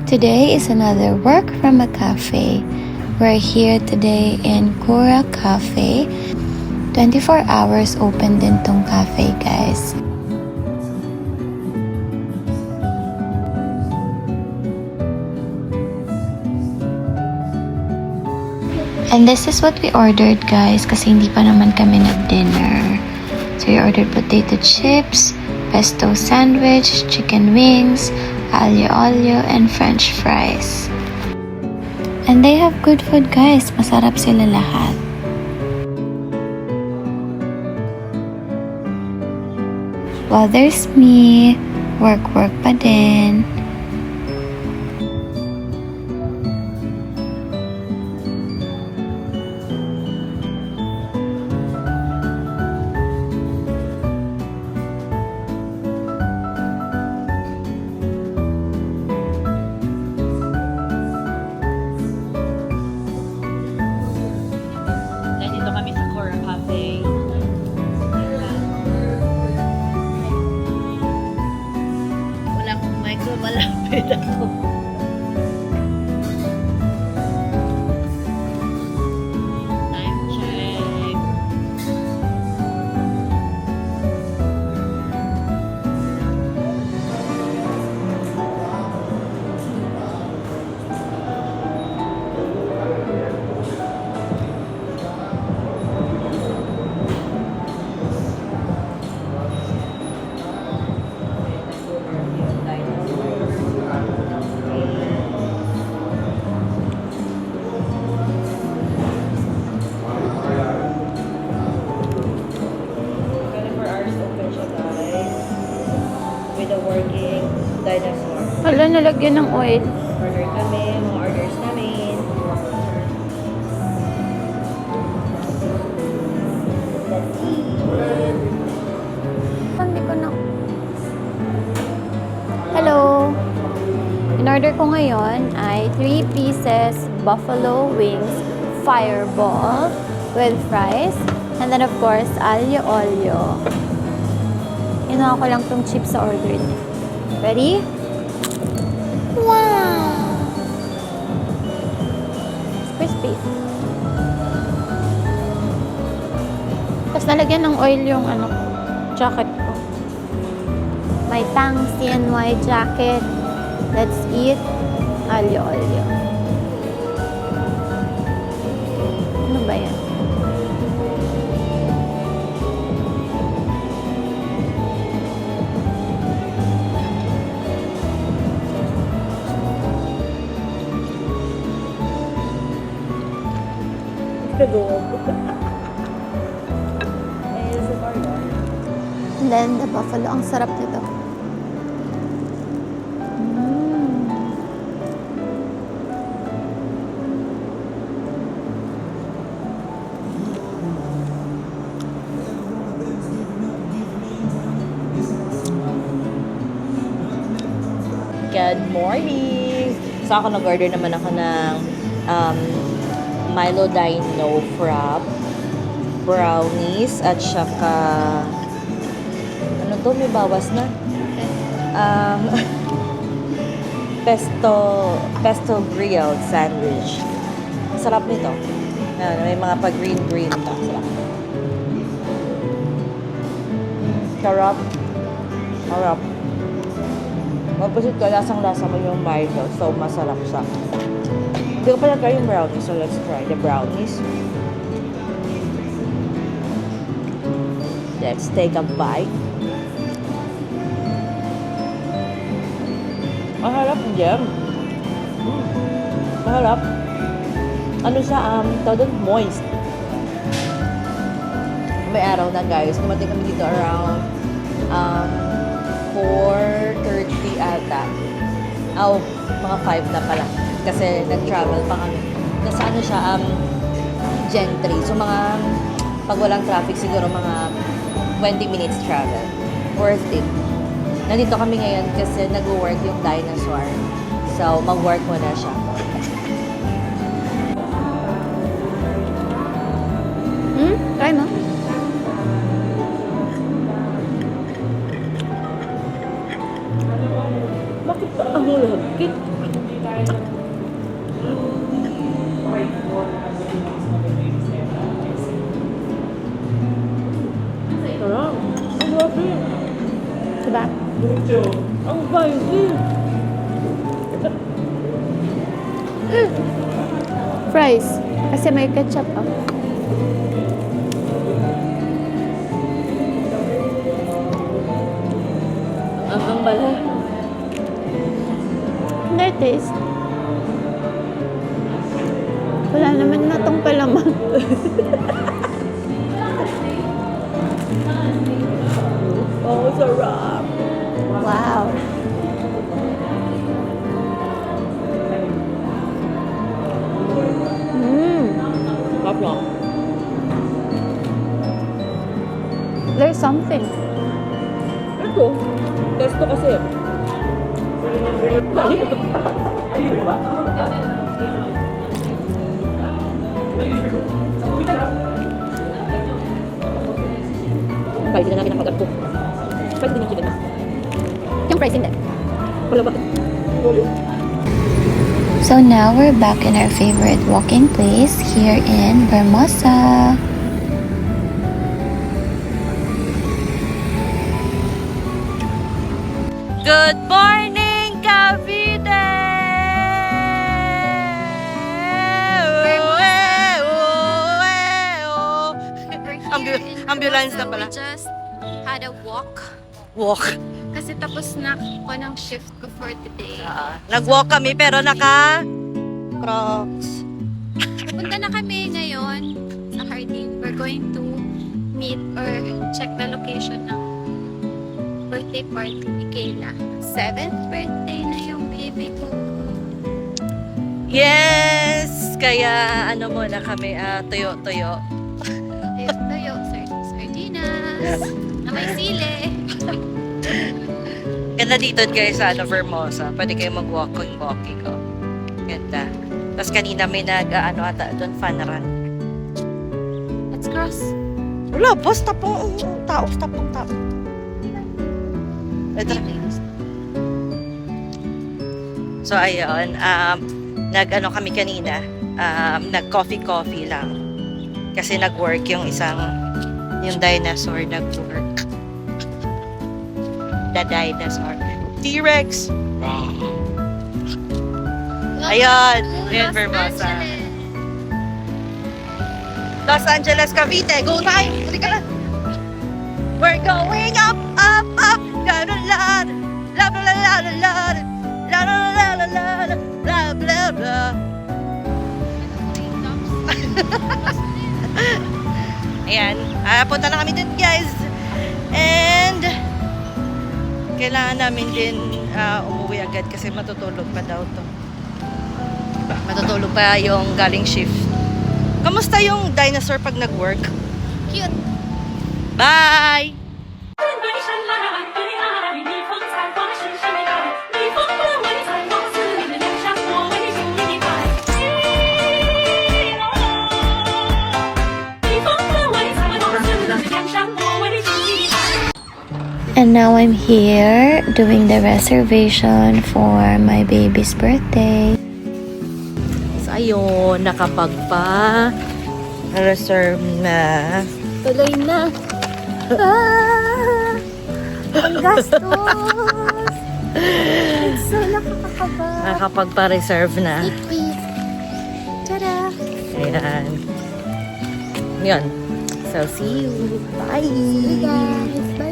Today is another work from a cafe. We're here today in Kura Cafe. 24 hours open din tong cafe, guys. And this is what we ordered, guys, kasi hindi pa naman kami nag-dinner. So we ordered potato chips, pesto sandwich, chicken wings, aglio olio, and french fries. And they have good food, guys. Masarap sila lahat. While there's me, work pa din. Nandito kami sa Kura Cafe. Wala akong micro, malapit ako. Time check. With a working dinosaur. Wala, nalagyan ng oil. Order kami, mga orders namin. Let's eat. Hindi ko na... Hello! In-order ko ngayon ay 3 pieces buffalo wings fireball with fries. And then of course, aglio olio. Inuha ko lang tong chips sa order niya. Ready? Wow! It's crispy. Tapos nalagyan ng oil yung jacket ko. My Tang CNY jacket. Let's eat aglio olio. Ano ba yan? And then the buffalo. Ang sarap nito. Good morning! So ako nag-order naman ako ng Milo Dino Frap, brownies, at saka ano to, may bawas na? Pesto grilled sandwich. Sarap nito. May mga pa-green pa. Sarap. Sarap. Mabusit ka, lasang-lasa mo yung Milo. So, masarap siya. Hindi ko pa na-try yung brownies. So, let's try the brownies. Let's take a bite. Maharap, Jem. Maharap. Ano siya, tawag moist. May araw na, guys. Dumating kami dito around 4:30 ata. Mga 5 na pala. Kasi nag-travel pa kami. Nasa ano siya, Gentry. So, pag walang traffic, siguro mga 20 minutes travel. Worth it. Nandito kami ngayon kasi nag-work yung dinosaur. So, mag-work muna siya. Try mo. Bakit ba ang hulagkit? Sarap. Ang grabe. Diba? Ang spicy. Fries. Kasi may ketchup ah. Ang bala. No taste. Wala naman na tong palaman. Oh, sarap. Wow. Sarap lang. There's something. Ito. Testo kasi. Spicy na namin ang pag-arpo. Spicy din yung chicken. Yung fries hindi. Wala ba? So now we're back in our favorite walking place here in Vermosa. Good morning, Cavite! Ambulance na pala. We just had a walk Walk. kasi tapos na ako ng shift ko for today. Nag-walk kami pero naka Crocs. Punta na kami ngayon sa Hardin. We're going to meet or check the location ng birthday party ni Kayla. 7th birthday na yung baby ko. Yes! Kaya ano muna kami, tuyo-tuyo. Tayo, sardinas, na may sili. Ganda dito guys sa Vermosa. Pwede kayo mag-walking ko. Ganda. Tapos kanina may ata doon, fun run. Let's cross. Wala, boss, tapong tao. Ito. So, ayun. Nag-ano kami kanina. Nag-coffee lang. Kasi nag-work yung dinosaur nag-work. The dinosaur. T-Rex. Ayun. Ayun, Vermosa. Los Angeles, Cavite. Go tayo. Balik ka na. We're going up. La la la la la la la la la la la la bla bla bla. Ayan. Punta na kami dun, guys. And kailangan namin din umuwi agad kasi matutulog pa daw to. Matutulog pa yung galing shift. Kamusta yung dinosaur pag nag-work? Cute. Bye! 对山来对爱，逆风采花是山内外，逆风不为采花似你的梁山伯为主一块。逆风不为采花似你的梁山伯为主一块。 And now I'm here doing the reservation for my baby's birthday. So, ayun, nakapagpa-reserve na. Tuloy na. Ang gastos. So, nakakakaba. Nakapagpa-reserve na. Peek. Tada. Ayan. Yun. So, see you. Bye! See you guys. Bye.